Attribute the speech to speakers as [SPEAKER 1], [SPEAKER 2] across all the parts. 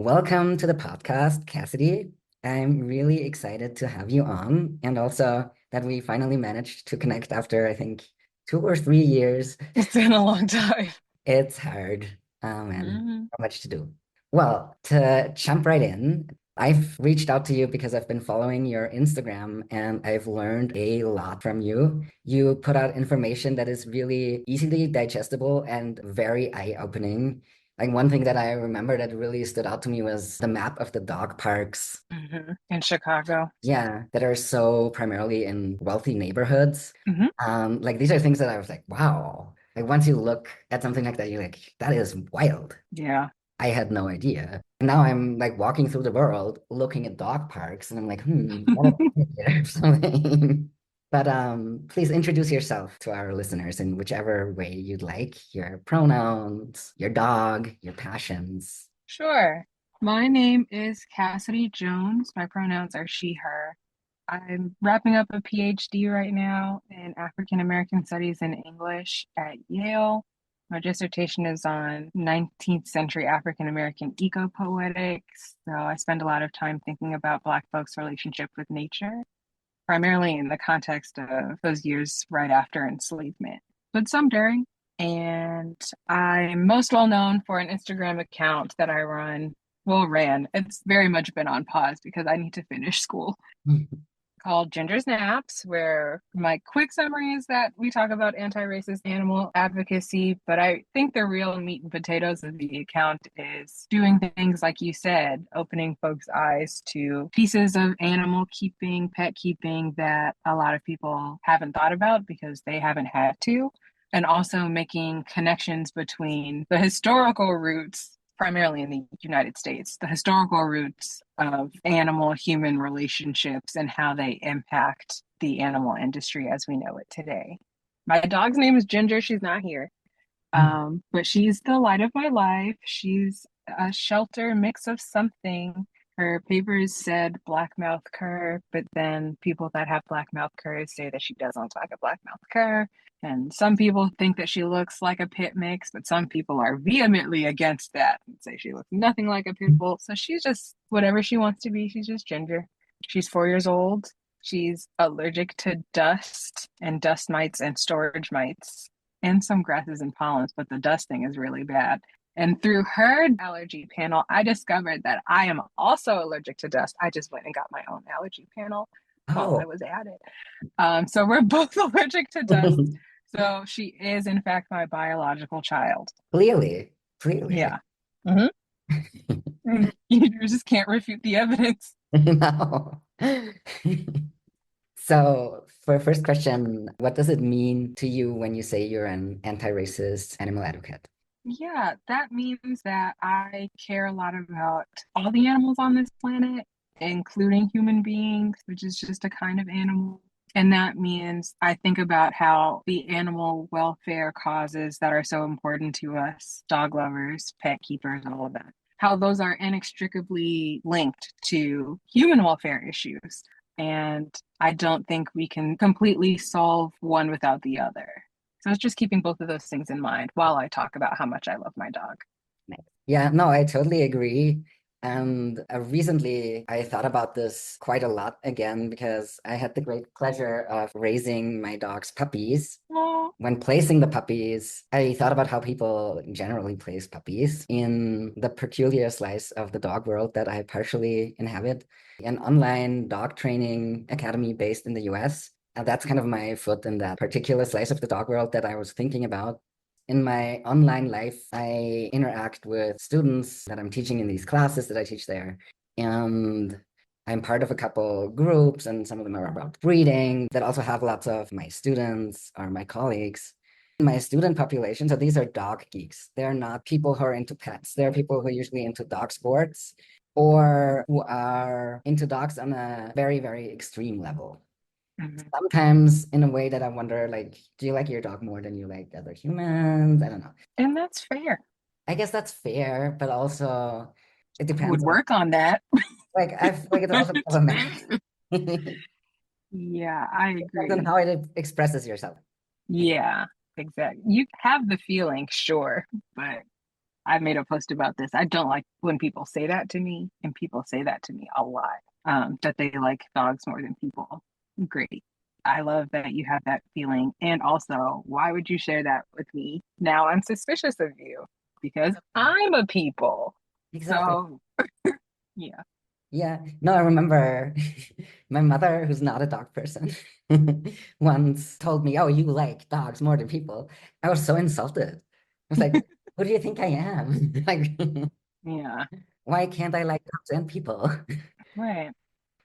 [SPEAKER 1] Welcome to the podcast, Cassidy. I'm really excited to have you on, and also that we finally managed to connect after, I think, 2 or 3 years.
[SPEAKER 2] It's been a long time.
[SPEAKER 1] It's hard, and
[SPEAKER 2] Hmm.
[SPEAKER 1] so much to do. Well, to jump right in, I've reached out to you because I've been following your Instagram and I've learned a lot from you. You put out information that is really easily digestible and very eye-opening. Like one thing that I remember that really stood out to me was the map of the dog parks.
[SPEAKER 2] In Chicago.
[SPEAKER 1] Yeah, that are so primarily in wealthy neighborhoods.
[SPEAKER 2] Hmm.
[SPEAKER 1] Like these are things that I was like, wow. Like once you look at something like that, you're like, that is wild.
[SPEAKER 2] Yeah.
[SPEAKER 1] I had no idea. And now I'm like walking through the world looking at dog parks and I'm like, what a or something. But please introduce yourself to our listeners in whichever way you'd like, your pronouns, your dog, your passions.
[SPEAKER 2] Sure. My name is Kassidi Jones. My pronouns are she, her. I'm wrapping up a PhD right now in African American Studies and English at Yale. My dissertation is on 19th century African American eco-poetics. So I spend a lot of time thinking about Black folks' relationship with nature, primarily in the context of those years right after enslavement, but some during. And I'm most well known for an Instagram account that I ran. It's very much been on pause because I need to finish school, called Ginger Snaps, where my quick summary is that we talk about anti-racist animal advocacy, but I think the real meat and potatoes of the account is doing things like you said, opening folks' eyes to pieces of animal keeping, pet keeping that a lot of people haven't thought about because they haven't had to, and also making connections between the historical roots, primarily in the United States, the historical roots of animal human relationships and how they impact the animal industry as we know it today. My dog's name is Ginger. She's not here. But she's the light of my life. She's a shelter mix of something. Her papers said black mouth cur, but then people that have black mouth curs say that she doesn't look like a black mouth cur. And some people think that she looks like a pit mix, but some people are vehemently against that and say she looks nothing like a pit bull. So she's just whatever she wants to be. She's just Ginger. She's 4 years old. She's allergic to dust and dust mites and storage mites and some grasses and pollens, but the dusting is really bad. And through her allergy panel, I discovered that I am also allergic to dust. I just went and got my own allergy panel while I
[SPEAKER 1] Oh,
[SPEAKER 2] was at it. So we're both allergic to dust. So she is, in fact, my biological child.
[SPEAKER 1] clearly, clearly.
[SPEAKER 2] Yeah. Hmm. You just can't refute the evidence.
[SPEAKER 1] No. So, for first question, what does it mean to you when you say you're an anti-racist animal advocate?
[SPEAKER 2] Yeah, that means that I care a lot about all the animals on this planet, including human beings, which is just a kind of animal. And that means I think about how the animal welfare causes that are so important to us, dog lovers, pet keepers, all of that, how those are inextricably linked to human welfare issues. And I don't think we can completely solve one without the other. So it's just keeping both of those things in mind while I talk about how much I love my dog.
[SPEAKER 1] Yeah, no, I totally agree. And recently I thought about this quite a lot again because I had the great pleasure of raising my dog's puppies.
[SPEAKER 2] Oh,
[SPEAKER 1] When placing the puppies, I thought about how people generally place puppies in the peculiar slice of the dog world that I partially inhabit, an online dog training academy based in the US. And that's kind of my foot in that particular slice of the dog world that I was thinking about. In my online life, I interact with students that I'm teaching in these classes that I teach there. And I'm part of a couple groups, and some of them are about breeding that also have lots of my students or my colleagues. My student population, so these are dog geeks. They're not people who are into pets. They're people who are usually into dog sports or who are into dogs on a very, very extreme level.
[SPEAKER 2] mhm.
[SPEAKER 1] Sometimes in a way that I wonder, like, do you like your dog more than you like other humans? I don't know.
[SPEAKER 2] And that's fair.
[SPEAKER 1] I guess that's fair, but also it
[SPEAKER 2] Would
[SPEAKER 1] depends on,
[SPEAKER 2] work on that.
[SPEAKER 1] like, I feel like it's also problematic.
[SPEAKER 2] Yeah, I
[SPEAKER 1] Depends on
[SPEAKER 2] agree.
[SPEAKER 1] how it expresses yourself.
[SPEAKER 2] Yeah, exactly. You have the feeling, sure, but I made a post about this. I don't like when people say that to me, and people say that to me a lot, that they like dogs more than people. Great. I love that you have that feeling. And also, why would you share that with me? Now I'm suspicious of you because I'm a people.
[SPEAKER 1] Exactly.
[SPEAKER 2] So, yeah.
[SPEAKER 1] Yeah. No, I remember my mother, who's not a dog person, once told me, "Oh, you like dogs more than people." I was so insulted. I was like, "Who do you think I am? Like,
[SPEAKER 2] Yeah.
[SPEAKER 1] why can't I like dogs and people?
[SPEAKER 2] Right.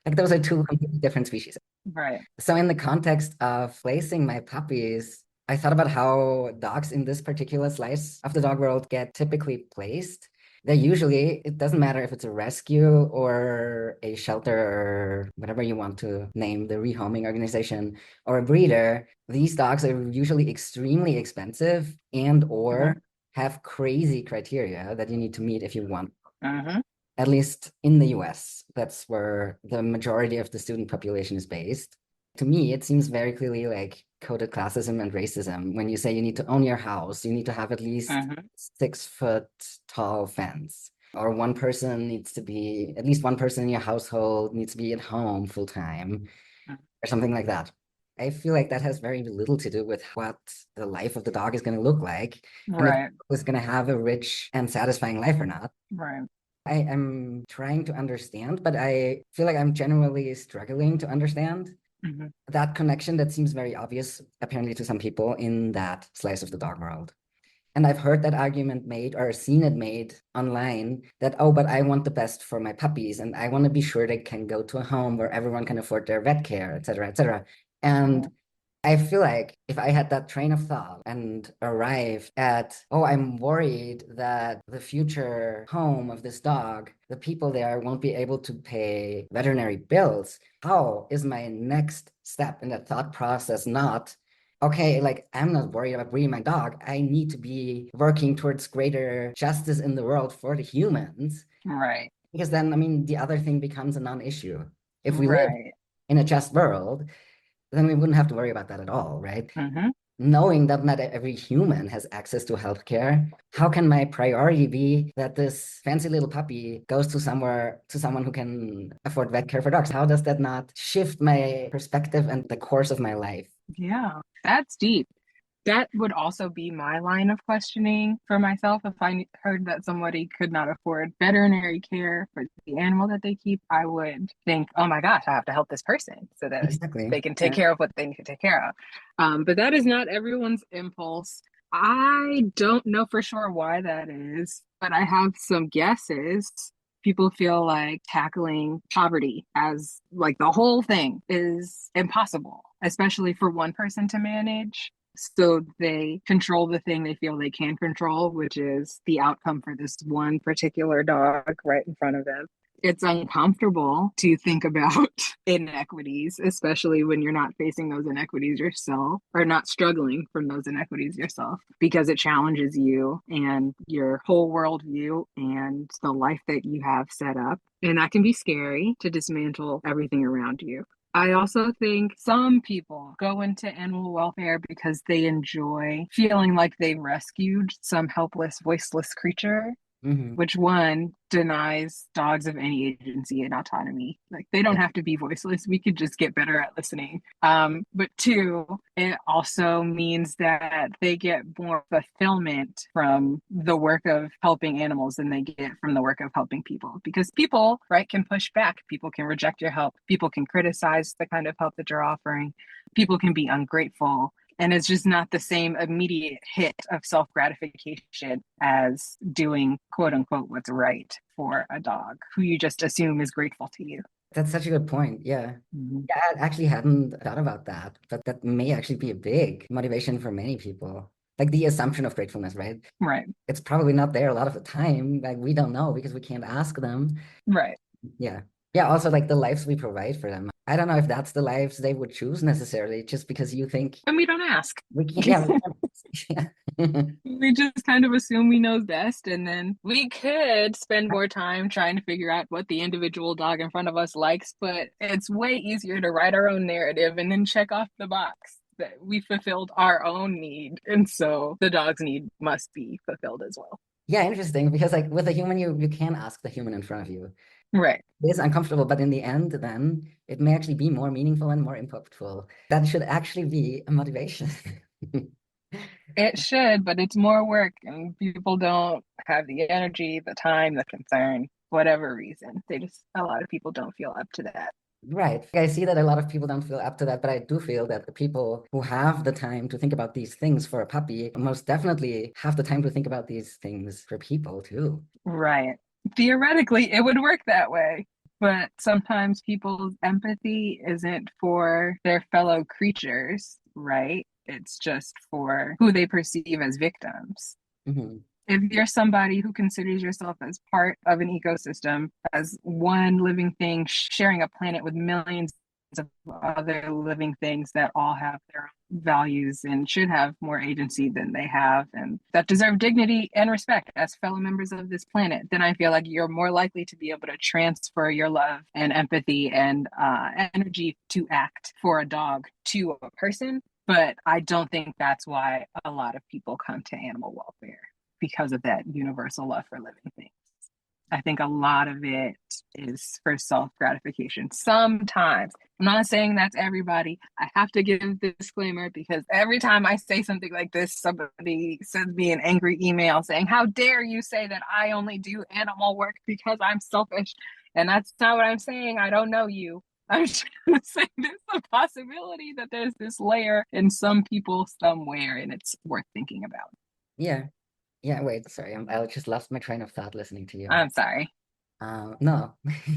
[SPEAKER 1] Like, those are two completely different species."
[SPEAKER 2] Right.
[SPEAKER 1] So in the context of placing my puppies, I thought about how dogs in this particular slice of the dog world get typically placed. They're usually, it doesn't matter if it's a rescue or a shelter or whatever you want to name the rehoming organization or a breeder. These dogs are usually extremely expensive and
[SPEAKER 2] Mm-hmm.
[SPEAKER 1] or have crazy criteria that you need to meet if you want,
[SPEAKER 2] Mm-hmm.
[SPEAKER 1] at least in the US. That's where the majority of the student population is based. To me, it seems very clearly like coded classism and racism. When you say you need to own your house, you need to have at least
[SPEAKER 2] Mm-hmm.
[SPEAKER 1] 6 foot tall fence, or one person needs to be, at least one person in your household needs to be at home full time, or something like that. I feel like that has very little to do with what the life of the dog is going to look like and if
[SPEAKER 2] Right.
[SPEAKER 1] it's going to have a rich and satisfying life or not.
[SPEAKER 2] Right.
[SPEAKER 1] I am trying to understand, but I feel like I'm generally struggling to understand
[SPEAKER 2] Mm-hmm.
[SPEAKER 1] that connection that seems very obvious, apparently, to some people in that slice of the dog world. And I've heard that argument made or seen it made online that, oh, but I want the best for my puppies and I want to be sure they can go to a home where everyone can afford their vet care, et cetera, et cetera. And I feel like if I had that train of thought and arrived at, oh, I'm worried that the future home of this dog, the people there won't be able to pay veterinary bills, how is my next step in that thought process not, okay, like I'm not worried about breeding my dog. I need to be working towards greater justice in the world for the humans.
[SPEAKER 2] Right.
[SPEAKER 1] Because then, I mean, the other thing becomes a non-issue. If we live
[SPEAKER 2] Right.
[SPEAKER 1] in a just world, then we wouldn't have to worry about that at all, right?
[SPEAKER 2] Mm-hmm.
[SPEAKER 1] Knowing that not every human has access to healthcare, how can my priority be that this fancy little puppy goes to somewhere to someone who can afford vet care for dogs? How does that not shift my perspective and the course of my life?
[SPEAKER 2] Yeah. That's deep. That would also be my line of questioning for myself. If I heard that somebody could not afford veterinary care for the animal that they keep, I would think, oh my gosh, I have to help this person so that they
[SPEAKER 1] Exactly.
[SPEAKER 2] can take
[SPEAKER 1] Yeah.
[SPEAKER 2] care of what they need to take care of. But that is not everyone's impulse. I don't know for sure why that is, but I have some guesses. People feel like tackling poverty as like the whole thing is impossible, especially for one person to manage. So they control the thing they feel they can control, which is the outcome for this one particular dog right in front of them. It's uncomfortable to think about inequities, especially when you're not facing those inequities yourself or not struggling from those inequities yourself, because it challenges you and your whole worldview and the life that you have set up. And that can be scary to dismantle everything around you. I also think some people go into animal welfare because they enjoy feeling like they rescued some helpless, voiceless creature,
[SPEAKER 1] Hmm.
[SPEAKER 2] which one denies dogs of any agency and autonomy. Like they don't
[SPEAKER 1] Yeah.
[SPEAKER 2] have to be voiceless. We could just get better at listening. But two, it also means that they get more fulfillment from the work of helping animals than they get from the work of helping people. Because people, right, can push back. People can reject your help. People can criticize the kind of help that you're offering. People can be ungrateful. And it's just not the same immediate hit of self gratification as doing quote unquote what's right for a dog who you just assume is grateful to you.
[SPEAKER 1] That's such a good point. Yeah.
[SPEAKER 2] Mm-hmm.
[SPEAKER 1] Yeah, I actually hadn't thought about that, but that may actually be a big motivation for many people. Like the assumption of gratefulness, right?
[SPEAKER 2] Right,
[SPEAKER 1] It's probably not there a lot of the time. Like we don't know because we can't ask them.
[SPEAKER 2] right.
[SPEAKER 1] Yeah. Yeah. Also, like the lives we provide for them. I don't know if that's the lives they would choose necessarily, just because you think
[SPEAKER 2] And we don't ask.
[SPEAKER 1] we can't. Yeah. We can't.
[SPEAKER 2] We just kind of assume we know best, and then we could spend more time trying to figure out what the individual dog in front of us likes, but it's way easier to write our own narrative and then check off the box that we fulfilled our own need. And so the dog's need must be fulfilled as well.
[SPEAKER 1] Yeah, interesting, because like with a human, you can ask the human in front of you.
[SPEAKER 2] Right.
[SPEAKER 1] It is uncomfortable, but in the end, then it may actually be more meaningful and more impactful. That should actually be a motivation.
[SPEAKER 2] It should, but it's more work, and people don't have the energy, the time, the concern, whatever reason. A lot of people don't feel up to that.
[SPEAKER 1] Right. I see that a lot of people don't feel up to that, but I do feel that the people who have the time to think about these things for a puppy most definitely have the time to think about these things for people too.
[SPEAKER 2] Right. Theoretically, it would work that way, but sometimes people's empathy isn't for their fellow creatures, right? It's just for who they perceive as victims.
[SPEAKER 1] Mhm.
[SPEAKER 2] If you're somebody who considers yourself as part of an ecosystem, as one living thing sharing a planet with millions of other living things that all have their own values and should have more agency than they have, and that deserve dignity and respect as fellow members of this planet, then I feel like you're more likely to be able to transfer your love and empathy and energy to act for a dog to a person. But I don't think that's why a lot of people come to animal welfare, because of that universal love for living things. I think a lot of it is for self gratification. Sometimes, I'm not saying that's everybody. I have to give the disclaimer because every time I say something like this, somebody sends me an angry email saying, "How dare you say that I only do animal work because I'm selfish?" And that's not what I'm saying. I don't know you. I'm just saying there's a possibility that there's this layer in some people somewhere, and it's worth thinking about.
[SPEAKER 1] Yeah. Yeah, wait, sorry. I just lost my train of thought listening to you.
[SPEAKER 2] I'm sorry.
[SPEAKER 1] No,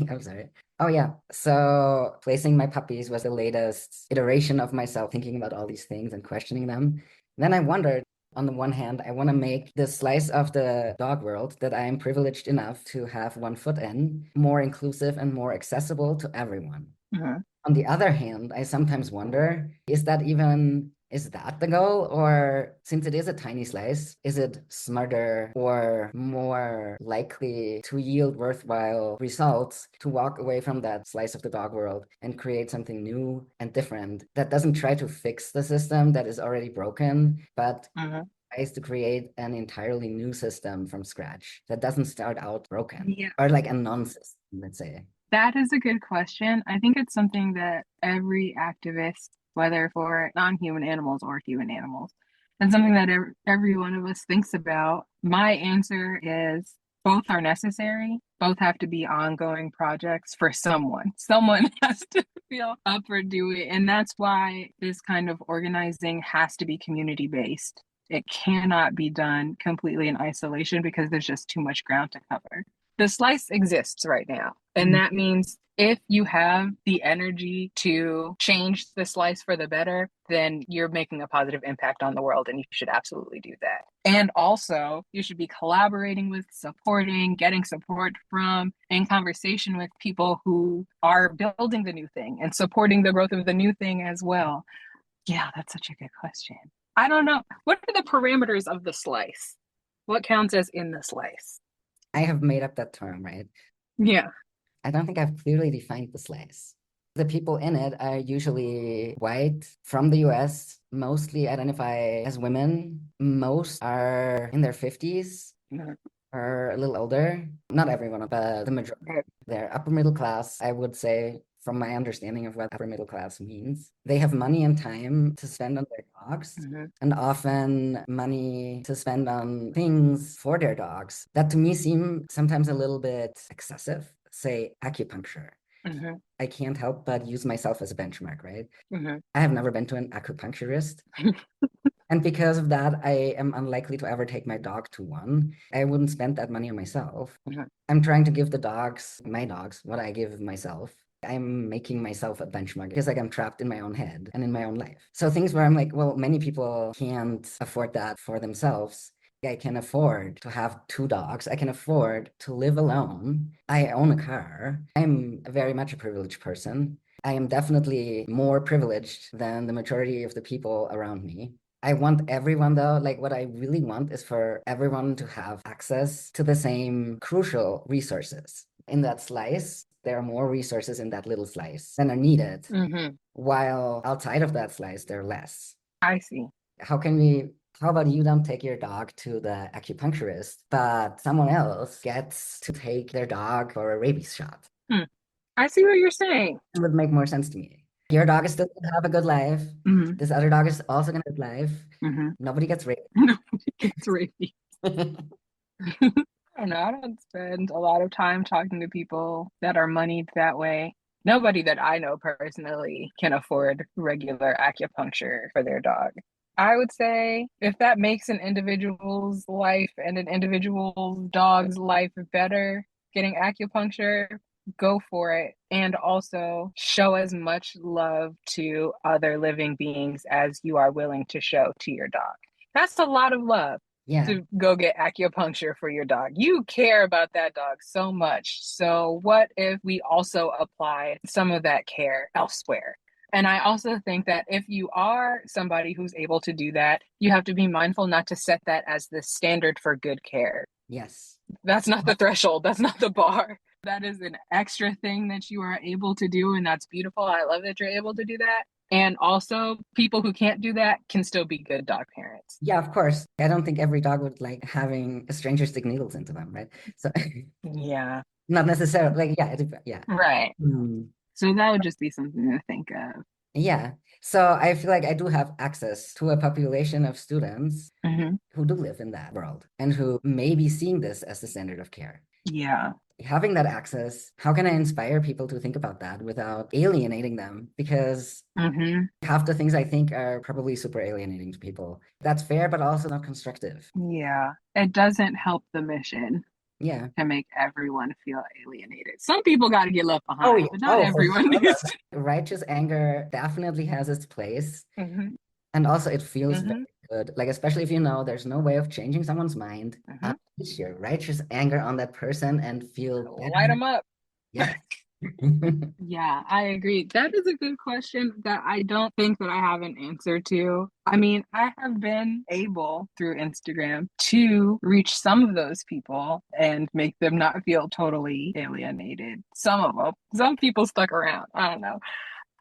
[SPEAKER 1] I'm sorry. Oh yeah. So placing my puppies was the latest iteration of myself thinking about all these things and questioning them. Then I wondered, on the one hand, I want to make the slice of the dog world that I am privileged enough to have one foot in more inclusive and more accessible to everyone.
[SPEAKER 2] Mhm.
[SPEAKER 1] On the other hand, I sometimes wonder, is that the goal? Or since it is a tiny slice, is it smarter or more likely to yield worthwhile results to walk away from that slice of the dog world and create something new and different that doesn't try to fix the system that is already broken, but
[SPEAKER 2] Mhm.
[SPEAKER 1] tries to create an entirely new system from scratch that doesn't start out broken
[SPEAKER 2] Yeah,
[SPEAKER 1] or like a non-system, let's say.
[SPEAKER 2] that is a good question. I think it's something that every activist, whether for non-human animals or human animals, and something that every one of us thinks about. My answer is both are necessary. Both have to be ongoing projects for someone. Someone has to feel up for doing it. And that's why this kind of organizing has to be community based. It cannot be done completely in isolation because there's just too much ground to cover. The slice exists right now. And
[SPEAKER 1] Mhm.
[SPEAKER 2] that means if you have the energy to change the slice for the better, then you're making a positive impact on the world, and you should absolutely do that. And also, you should be collaborating with, supporting, getting support from, in conversation with people who are building the new thing and supporting the growth of the new thing as well. Yeah, that's such a good question. I don't know. What are the parameters of the slice? What counts as in the slice?
[SPEAKER 1] I have made up that term, right?
[SPEAKER 2] Yeah.
[SPEAKER 1] I don't think I've clearly defined the slice. The people in it are usually white from the US, mostly identify as women. Most are in their 50s
[SPEAKER 2] Mhm.
[SPEAKER 1] or a little older. Not everyone, but the majority. They're upper middle class, I would say, from my understanding of what upper middle class means. They have money and time to spend on their dogs,
[SPEAKER 2] Mhm.
[SPEAKER 1] and often money to spend on things for their dogs that to me seem sometimes a little bit excessive. Say acupuncture.
[SPEAKER 2] Mhm.
[SPEAKER 1] I can't help but use myself as a benchmark, right?
[SPEAKER 2] Mhm.
[SPEAKER 1] I have never been to an acupuncturist. And because of that, I am unlikely to ever take my dog to one. I wouldn't spend that money on myself.
[SPEAKER 2] Mhm.
[SPEAKER 1] I'm trying to give my dogs, what I give myself. I'm making myself a benchmark because like I'm trapped in my own head and in my own life. So things where I'm like, well, many people can't afford that for themselves. I can afford to have two dogs. I can afford to live alone. I own a car. I'm very much a privileged person. I am definitely more privileged than the majority of the people around me. I want everyone though, like what I really want is for everyone to have access to the same crucial resources. In that slice, there are more resources in that little slice than are needed,
[SPEAKER 2] Mhm.
[SPEAKER 1] while outside of that slice, there are less.
[SPEAKER 2] I see.
[SPEAKER 1] How can we How about you don't take your dog to the acupuncturist, but someone else gets to take their dog for a rabies shot?
[SPEAKER 2] Hmm. I see what you're saying.
[SPEAKER 1] It would make more sense to me. Your dog is still going to have a good life.
[SPEAKER 2] Hmm.
[SPEAKER 1] This other dog is also going to have a good life.
[SPEAKER 2] Hmm.
[SPEAKER 1] Nobody gets raped.
[SPEAKER 2] Nobody gets rapey. I don't know. I don't spend a lot of time talking to people that are moneyed that way. Nobody that I know personally can afford regular acupuncture for their dog. I would say if that makes an individual's life and an individual dog's life better, getting acupuncture, go for it. And also show as much love to other living beings as you are willing to show to your dog. That's a lot of love
[SPEAKER 1] Yeah.
[SPEAKER 2] to go get acupuncture for your dog. You care about that dog so much. So, what if we also apply some of that care elsewhere? And I also think that if you are somebody who's able to do that, you have to be mindful not to set that as the standard for good care.
[SPEAKER 1] Yes.
[SPEAKER 2] That's not the threshold, that's not the bar. That is an extra thing that you are able to do, and that's beautiful. I love that you're able to do that. And also, people who can't do that can still be good dog parents.
[SPEAKER 1] Yeah, of course. I don't think every dog would like having a stranger stick needles into them, right? So
[SPEAKER 2] Yeah.
[SPEAKER 1] not necessarily like yeah.
[SPEAKER 2] Right.
[SPEAKER 1] Hmm.
[SPEAKER 2] So that would just be something to think of.
[SPEAKER 1] Yeah. So I feel like I do have access to a population of students
[SPEAKER 2] Hmm.
[SPEAKER 1] who do live in that world and who may be seeing this as the standard of care.
[SPEAKER 2] Yeah.
[SPEAKER 1] Having that access, how can I inspire people to think about that without alienating them? Because
[SPEAKER 2] Hmm.
[SPEAKER 1] half the things I think are probably super alienating to people. That's fair, but also not constructive.
[SPEAKER 2] Yeah. It doesn't help the mission
[SPEAKER 1] Yeah.
[SPEAKER 2] to make everyone feel alienated. Some people got to get left
[SPEAKER 1] Oh,
[SPEAKER 2] behind,
[SPEAKER 1] yeah.
[SPEAKER 2] but not
[SPEAKER 1] Oh, for
[SPEAKER 2] everyone
[SPEAKER 1] sure.
[SPEAKER 2] needs to.
[SPEAKER 1] Righteous anger definitely has its place.
[SPEAKER 2] Hmm.
[SPEAKER 1] And also, it feels very
[SPEAKER 2] Hmm.
[SPEAKER 1] good. Like, especially if you know there's no way of changing someone's mind,
[SPEAKER 2] Hmm.
[SPEAKER 1] unleash your righteous anger on that person and feel
[SPEAKER 2] Light
[SPEAKER 1] better.
[SPEAKER 2] them up.
[SPEAKER 1] Yes.
[SPEAKER 2] Yeah, I agree. That is a good question that I don't think that I have an answer to. I mean, I have been able through Instagram to reach some of those people and make them not feel totally alienated. Some of them. Some people stuck around. I don't know.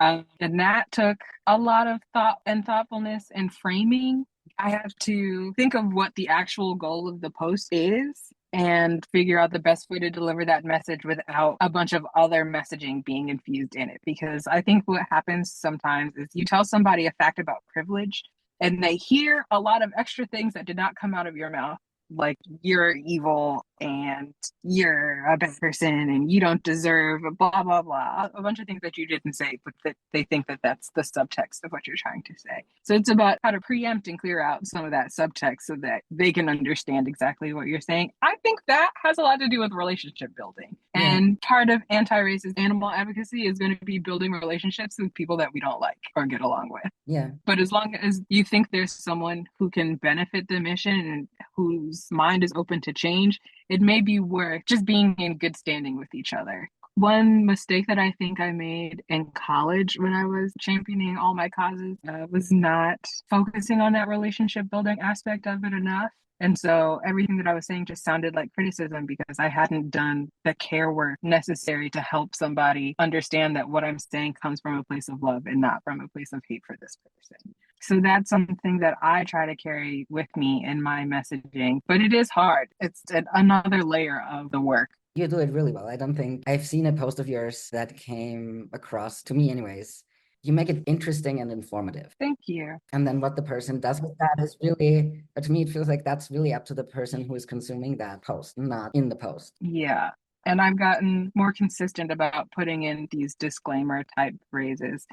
[SPEAKER 2] And that took a lot of thought and thoughtfulness and framing. I have to think of what the actual goal of the post is and figure out the best way to deliver that message without a bunch of other messaging being infused in it. Because I think what happens sometimes is you tell somebody a fact about privilege and they hear a lot of extra things that did not come out of your mouth, like you're evil and you're a bad person and you don't deserve blah blah blah, a bunch of things that you didn't say but that they think that that's the subtext of what you're trying to say. So it's about how to preempt and clear out some of that subtext so that they can understand exactly what you're saying. I think that has a lot to do with relationship building,
[SPEAKER 1] Yeah.
[SPEAKER 2] and part of anti-racist animal advocacy is going to be building relationships with people that we don't like or get along with.
[SPEAKER 1] Yeah.
[SPEAKER 2] But as long as you think there's someone who can benefit the mission and whose mind is open to change, it may be worth just being in good standing with each other. One mistake that I think I made in college when I was championing all my causes was not focusing on that relationship building aspect of it enough. And so everything that I was saying just sounded like criticism because I hadn't done the care work necessary to help somebody understand that what I'm saying comes from a place of love and not from a place of hate for this person. So that's something that I try to carry with me in my messaging, but it is hard. It's another layer of the work.
[SPEAKER 1] You do it really well. I don't think I've seen a post of yours that came across to me, anyways. You make it interesting and informative.
[SPEAKER 2] Thank you.
[SPEAKER 1] And then what the person does with that is really, to me, it feels like that's really up to the person who is consuming that post, not in the post.
[SPEAKER 2] Yeah. And I've gotten more consistent about putting in these disclaimer type phrases.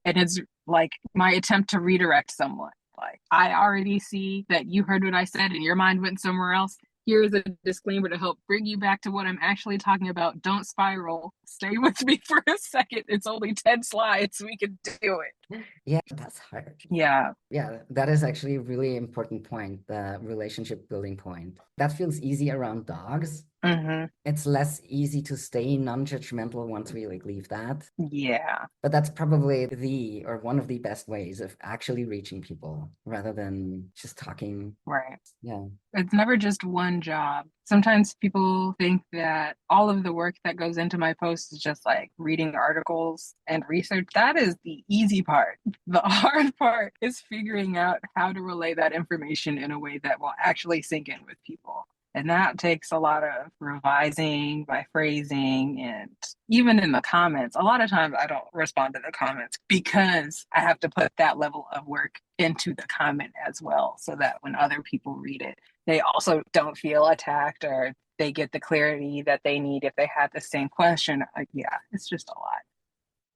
[SPEAKER 2] And it's like my attempt to redirect someone. Like, I already see that you heard what I said and your mind went somewhere else. Here's a disclaimer to help bring you back to what I'm actually talking about. Don't spiral. Stay with me for a second. It's only 10 slides. We can do it.
[SPEAKER 1] Yeah, that's hard.
[SPEAKER 2] Yeah.
[SPEAKER 1] Yeah, that is actually a really important point, the relationship building point. That feels easy around dogs.
[SPEAKER 2] Hmm.
[SPEAKER 1] It's less easy to stay non-judgmental once we like leave that.
[SPEAKER 2] Yeah,
[SPEAKER 1] But that's probably the or one of the best ways of actually reaching people rather than just talking.
[SPEAKER 2] right.
[SPEAKER 1] Yeah.
[SPEAKER 2] It's never just one job. Sometimes people think that all of the work that goes into my posts is just like reading articles and research. That is the easy part. The hard part is figuring out how to relay that information in a way that will actually sink in with people. And that takes a lot of revising by phrasing and even in the comments. A lot of times I don't respond to the comments because I have to put that level of work into the comment as well so that when other people read it, they also don't feel attacked or they get the clarity that they need if they have the same question. Yeah, it's just a lot.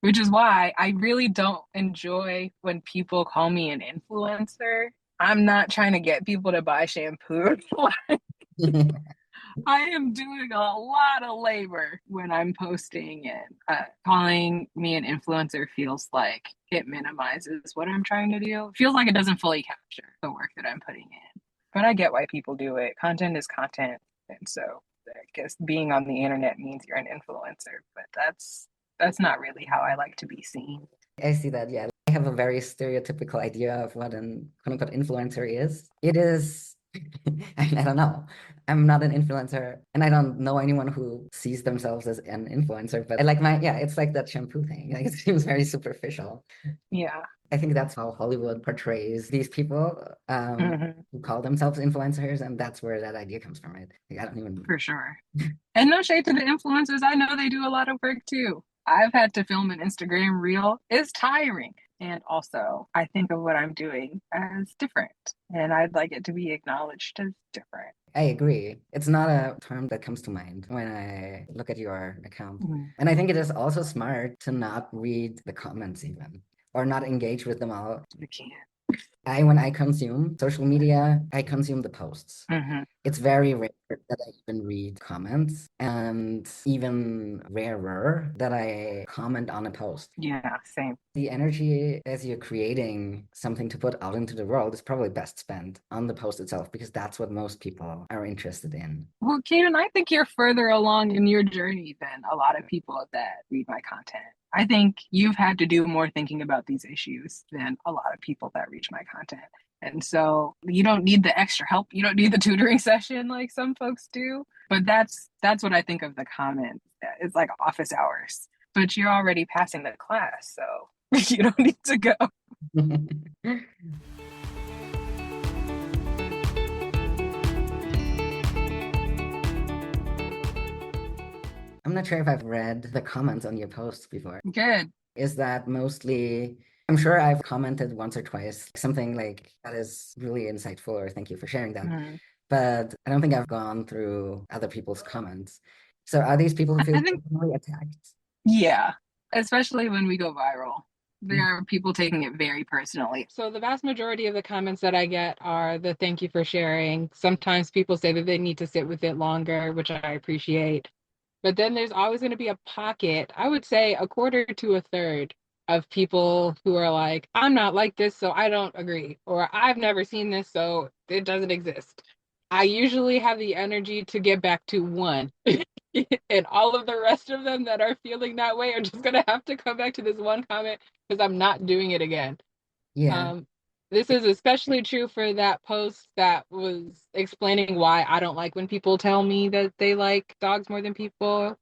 [SPEAKER 2] Which is why I really don't enjoy when people call me an influencer. I'm not trying to get people to buy shampoo. I am doing a lot of labor when I'm posting, and calling me an influencer feels like it minimizes what I'm trying to do. It feels like it doesn't fully capture the work that I'm putting in. But I get why people do it. Content is content. And so I guess being on the internet means you're an influencer, but that's not really how I like to be seen.
[SPEAKER 1] I see that. Yeah. I have a very stereotypical idea of what an quote unquote influencer is. It is, I mean, I don't know. I'm not an influencer and I don't know anyone who sees themselves as an influencer, but I like my, yeah, it's like that shampoo thing. Like it seems very superficial.
[SPEAKER 2] Yeah.
[SPEAKER 1] I think that's how Hollywood portrays these people
[SPEAKER 2] Hmm.
[SPEAKER 1] who call themselves influencers, and that's where that idea comes from, right? Like, I don't even.
[SPEAKER 2] For sure. And no shade to the influencers. I know they do a lot of work too. I've had to film an Instagram reel. It's tiring. And also, I think of what I'm doing as different. And I'd like it to be acknowledged as different.
[SPEAKER 1] I agree. It's not a term that comes to mind when I look at your account.
[SPEAKER 2] Mhm.
[SPEAKER 1] And I think it is also smart to not read the comments even or not engage with them all.
[SPEAKER 2] I can't.
[SPEAKER 1] When I consume social media, I consume the posts.
[SPEAKER 2] Hmm.
[SPEAKER 1] It's very rare that I even read comments, and even rarer that I comment on a post.
[SPEAKER 2] Yeah, same.
[SPEAKER 1] The energy as you're creating something to put out into the world is probably best spent on the post itself because that's what most people are interested in.
[SPEAKER 2] Well, Kaden, I think you're further along in your journey than a lot of people that read my content. I think you've had to do more thinking about these issues than a lot of people that reach my content. And so you don't need the extra help. You don't need the tutoring session like some folks do. But that's what I think of the comment. It's like office hours. But you're already passing the class, so you don't need to go.
[SPEAKER 1] I'm not sure if I've read the comments on your posts before.
[SPEAKER 2] Good.
[SPEAKER 1] Is that mostly, I'm sure I've commented once or twice, something like that is really insightful or thank you for sharing that.
[SPEAKER 2] Mhm.
[SPEAKER 1] But I don't think I've gone through other people's comments. So are these people who feel
[SPEAKER 2] I think,
[SPEAKER 1] personally attacked?
[SPEAKER 2] yeah, especially when we go viral. There
[SPEAKER 1] Mm.
[SPEAKER 2] are people taking it very personally. So the vast majority of the comments that I get are the thank you for sharing. Sometimes people say that they need to sit with it longer, which I appreciate. But then there's always going to be a pocket, I would say a quarter to a third of people who are like, I'm not like this, so I don't agree. Or I've never seen this, so it doesn't exist. I usually have the energy to get back to one. And all of the rest of them that are feeling that way are just going to have to come back to this one comment because I'm not doing it again.
[SPEAKER 1] Yeah,
[SPEAKER 2] Um, this is especially true for that post that was explaining why I don't like when people tell me that they like dogs more than people.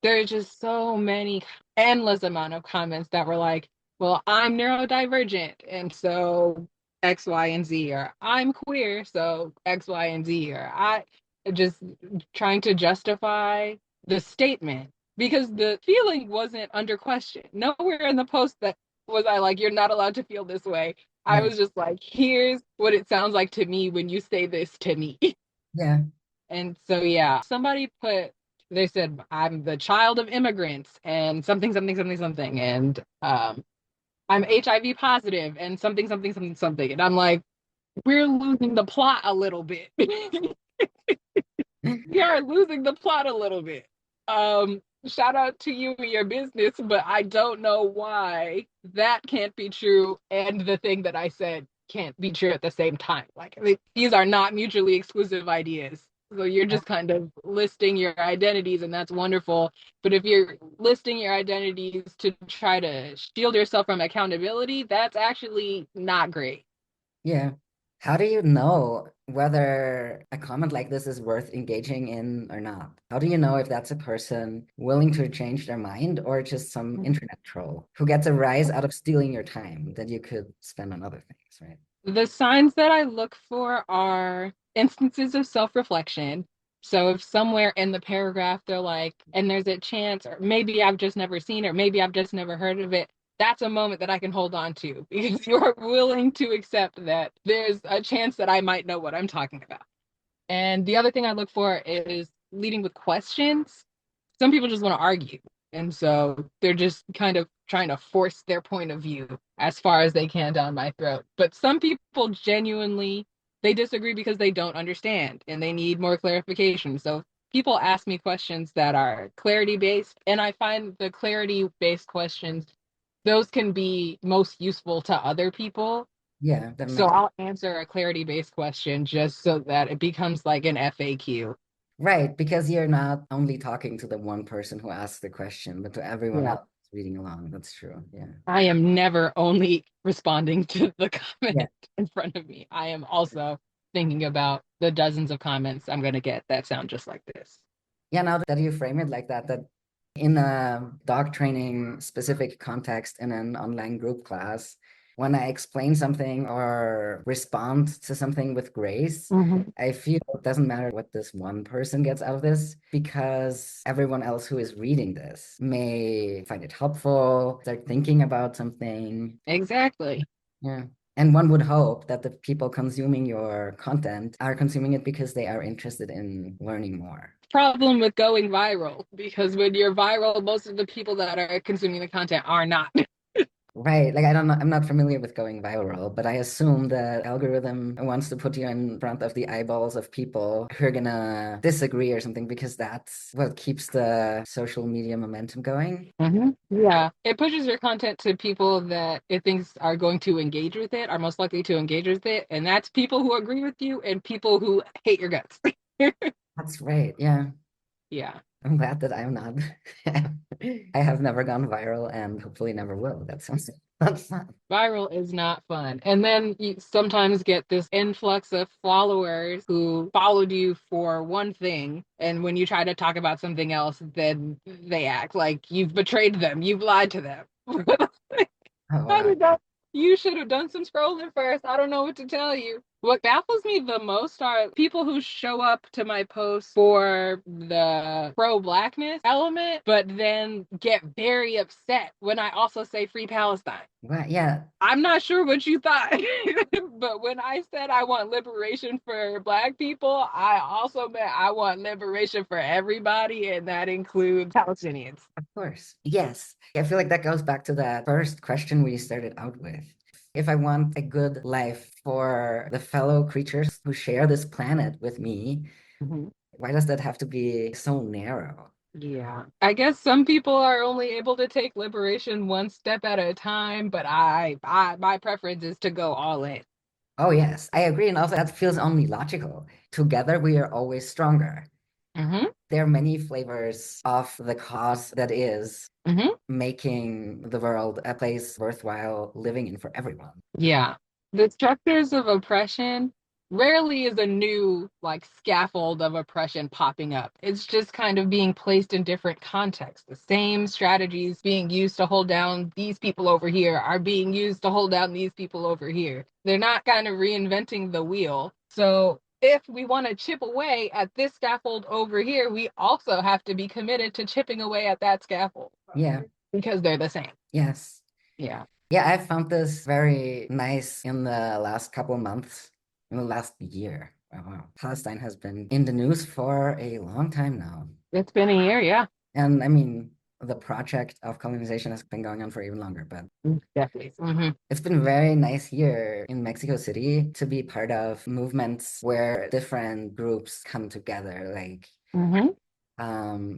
[SPEAKER 2] There's just so many, endless amount of comments that were like, well, I'm neurodivergent, and so X, Y, and Z, or I'm queer, so X, Y, and Z, or I just trying to justify the statement because the feeling wasn't under question. Nowhere in the post that was I like, you're not allowed to feel this way. I
[SPEAKER 1] right.
[SPEAKER 2] was just like, here's what it sounds like to me when you say this to me.
[SPEAKER 1] Yeah,
[SPEAKER 2] And so, yeah, somebody put, they said, I'm the child of immigrants and something, something, something, something. And I'm HIV positive and something, something, something, something. And I'm like, we're losing the plot a little bit. We are losing the plot a little bit. Shout out to you and your business, but I don't know why that can't be true and the thing that I said can't be true at the same time. Like these are not mutually exclusive ideas. So you're just kind of listing your identities, and that's wonderful. But if you're listing your identities to try to shield yourself from accountability, that's actually not great.
[SPEAKER 1] Yeah. How do you know whether a comment like this is worth engaging in or not? How do you know if that's a person willing to change their mind or just some internet troll who gets a rise out of stealing your time that you could spend on other things, right?
[SPEAKER 2] The signs that I look for are instances of self-reflection. So if somewhere in the paragraph they're like, and there's a chance, or maybe I've just never seen it, or maybe I've just never heard of it, that's a moment that I can hold on to because you're willing to accept that there's a chance that I might know what I'm talking about. And the other thing I look for is leading with questions. Some people just want to argue. And so they're just kind of trying to force their point of view as far as they can down my throat. But some people genuinely they disagree because they don't understand and they need more clarification. So people ask me questions that are clarity based, and I find the clarity based questions those can be most useful to other people.
[SPEAKER 1] Yeah, that
[SPEAKER 2] So
[SPEAKER 1] makes
[SPEAKER 2] I'll answer a clarity based question just so that it becomes like an FAQ.
[SPEAKER 1] right, because you're not only talking to the one person who asked the question, but to everyone
[SPEAKER 2] Yeah.
[SPEAKER 1] else reading along. That's true. Yeah.
[SPEAKER 2] I am never only responding to the
[SPEAKER 1] Yeah.
[SPEAKER 2] comment in front of me. I am also thinking about the dozens of comments I'm going to get that sound just like this.
[SPEAKER 1] Yeah, now that you frame it like that in a dog training specific context in an online group class, when I explain something or respond to something with grace,
[SPEAKER 2] Mhm.
[SPEAKER 1] I feel it doesn't matter what this one person gets out of this because everyone else who is reading this may find it helpful, start thinking about something.
[SPEAKER 2] Exactly.
[SPEAKER 1] Yeah. And one would hope that the people consuming your content are consuming it because they are interested in learning more.
[SPEAKER 2] Problem with going viral because when you're viral, most of the people that are consuming the content are not.
[SPEAKER 1] Right. Like I don't know, I'm not familiar with going viral, but I assume the algorithm wants to put you in front of the eyeballs of people who are gonna disagree or something because that's what keeps the social media momentum going.
[SPEAKER 2] Yeah, it pushes your content to people that it thinks are going to engage with it, are most likely to engage with it, and that's people who agree with you and people who hate your guts.
[SPEAKER 1] That's right. Yeah.
[SPEAKER 2] Yeah.
[SPEAKER 1] I'm glad that I'm not. I have never gone viral and hopefully never will. That sounds that's fun.
[SPEAKER 2] Viral is not fun. And then you sometimes get this influx of followers who followed you for one thing. And when you try to talk about something else, then they act like you've betrayed them, you've lied to them.
[SPEAKER 1] Oh
[SPEAKER 2] How
[SPEAKER 1] wow.
[SPEAKER 2] did that? You should have done some scrolling first. I don't know what to tell you. What baffles me the most are people who show up to my posts for the pro-blackness element, but then get very upset when I also say free Palestine.
[SPEAKER 1] Wow. Yeah,
[SPEAKER 2] I'm not sure what you thought, but when I said I want liberation for Black people, I also meant I want liberation for everybody, and that includes Palestinians.
[SPEAKER 1] of course. Yes. I feel like that goes back to that first question we started out with. If I want a good life for the fellow creatures who share this planet with me,
[SPEAKER 2] Mhm.
[SPEAKER 1] why does that have to be so narrow?
[SPEAKER 2] Yeah. I guess some people are only able to take liberation one step at a time, but my preference is to go all in.
[SPEAKER 1] Oh, yes, I agree. And also, that feels only logical. Together, we are always stronger.
[SPEAKER 2] Hmm.
[SPEAKER 1] There are many flavors of the cause that is
[SPEAKER 2] Hmm.
[SPEAKER 1] making the world a place worthwhile living in for everyone.
[SPEAKER 2] Yeah. The structures of oppression rarely is a new like scaffold of oppression popping up. It's just kind of being placed in different contexts. The same strategies being used to hold down these people over here are being used to hold down these people over here. They're not kind of reinventing the wheel. So if we want to chip away at this scaffold over here, we also have to be committed to chipping away at that scaffold
[SPEAKER 1] Yeah,
[SPEAKER 2] because they're the same.
[SPEAKER 1] yes.
[SPEAKER 2] Yeah.
[SPEAKER 1] Yeah, I found this very nice in the last couple of months, in the last year. Oh, wow. Palestine has been in the news for a long time now.
[SPEAKER 2] It's been a year, yeah.
[SPEAKER 1] And I mean, the project of colonization has been going on for even longer, but
[SPEAKER 2] Definitely. Hmm.
[SPEAKER 1] it's been very nice here in Mexico City to be part of movements where different groups come together, like
[SPEAKER 2] Hmm.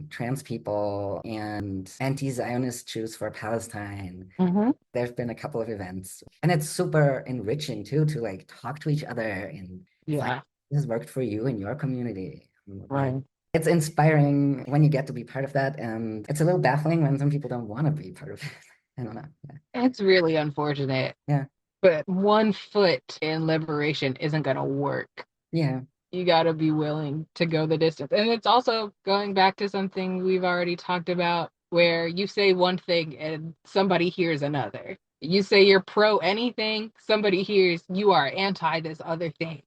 [SPEAKER 1] trans people and anti-Zionist Jews for Palestine.
[SPEAKER 2] Hmm.
[SPEAKER 1] There's been a couple of events, and it's super enriching too to like talk to each other and find
[SPEAKER 2] Yeah.
[SPEAKER 1] this has worked for you in your community.
[SPEAKER 2] Right.
[SPEAKER 1] It's inspiring when you get to be part of that, and it's a little baffling when some people don't want to be part of it. I don't know.
[SPEAKER 2] It's really unfortunate,
[SPEAKER 1] Yeah.
[SPEAKER 2] but one foot in liberation isn't going to work.
[SPEAKER 1] Yeah.
[SPEAKER 2] You got to be willing to go the distance. And it's also going back to something we've already talked about, where you say one thing and somebody hears another. You say you're pro anything, somebody hears you are anti this other thing.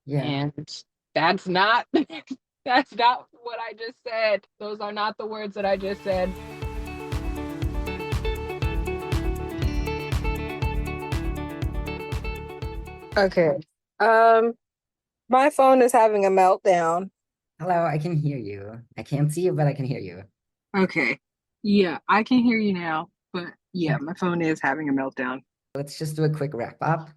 [SPEAKER 1] Yeah.
[SPEAKER 2] And that's not that's not what I just said. Those are not the words that I just said. Okay. Um, my phone is having a meltdown.
[SPEAKER 1] Hello, I can hear you. I can't see you, but I can hear you.
[SPEAKER 2] Okay. Yeah, I can hear you now, but yeah, my phone is having a meltdown.
[SPEAKER 1] Let's just do a quick wrap up.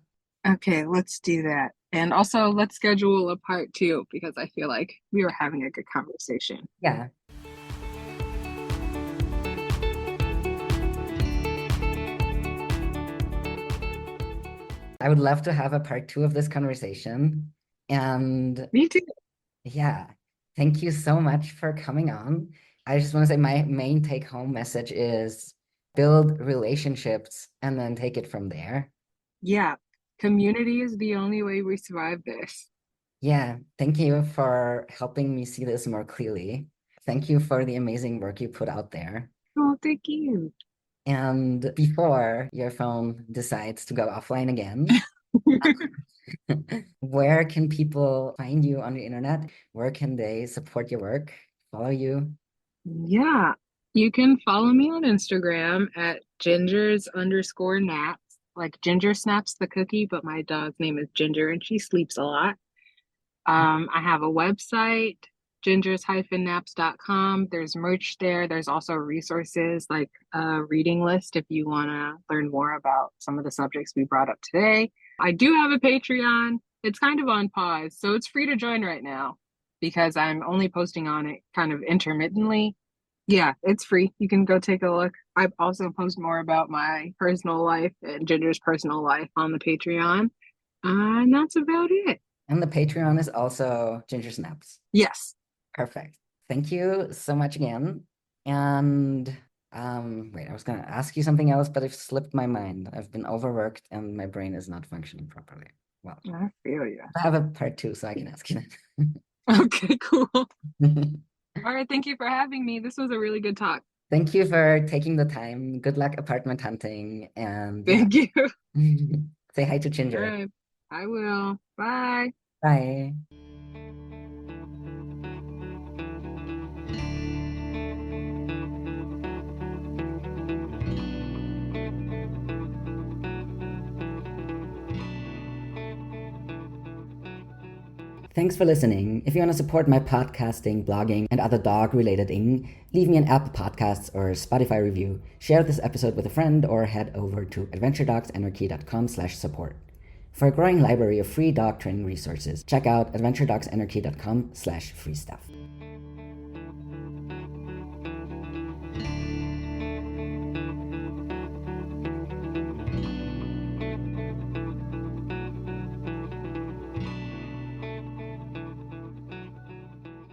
[SPEAKER 2] Okay, let's do that. And also, let's schedule a part two because I feel like we were having a good conversation.
[SPEAKER 1] Yeah. I would love to have a part two of this conversation. And
[SPEAKER 2] Me too.
[SPEAKER 1] yeah, thank you so much for coming on. I just want to say my main take home message is build relationships and then take it from there.
[SPEAKER 2] Yeah, community is the only way we survive this.
[SPEAKER 1] Yeah, thank you for helping me see this more clearly. Thank you for the amazing work you put out there.
[SPEAKER 2] Oh, thank you.
[SPEAKER 1] And before your phone decides to go offline again, where can people find you on the internet? Where can they support your work, follow you?
[SPEAKER 2] Yeah, you can follow me on Instagram at gingers_naps. Like Ginger snaps the cookie, but my dog's name is Ginger and she sleeps a lot. I have a website, gingers-naps.com. There's merch there. There's also resources like a reading list if you want to learn more about some of the subjects we brought up today. I do have a Patreon. It's kind of on pause, so it's free to join right now because I'm only posting on it kind of intermittently. Yeah, it's free. You can go take a look. I also post more about my personal life and Ginger's personal life on the Patreon. And that's about it.
[SPEAKER 1] And the Patreon is also Ginger Snaps.
[SPEAKER 2] Yes.
[SPEAKER 1] Perfect. Thank you so much again. And wait, I was gonna ask you something else, but it slipped my mind. I've been overworked and my brain is not functioning properly. Well,
[SPEAKER 2] I feel you.
[SPEAKER 1] I have a part two, so I can ask you
[SPEAKER 2] Okay, cool. All
[SPEAKER 1] that.
[SPEAKER 2] right, thank you for having me. This was a really good talk.
[SPEAKER 1] Thank you for taking the time. Good luck apartment hunting. And yeah,
[SPEAKER 2] Thank you.
[SPEAKER 1] say hi to
[SPEAKER 2] All
[SPEAKER 1] Ginger.
[SPEAKER 2] right, I will. Bye.
[SPEAKER 1] Bye. Thanks for listening. If you want to support my podcasting, blogging, and other dog-related thing, leave me an Apple Podcasts or Spotify review, share this episode with a friend, or head over to adventuredogsanarchy.com/support. For a growing library of free dog training resources, check out adventuredogsanarchy.com/free stuff.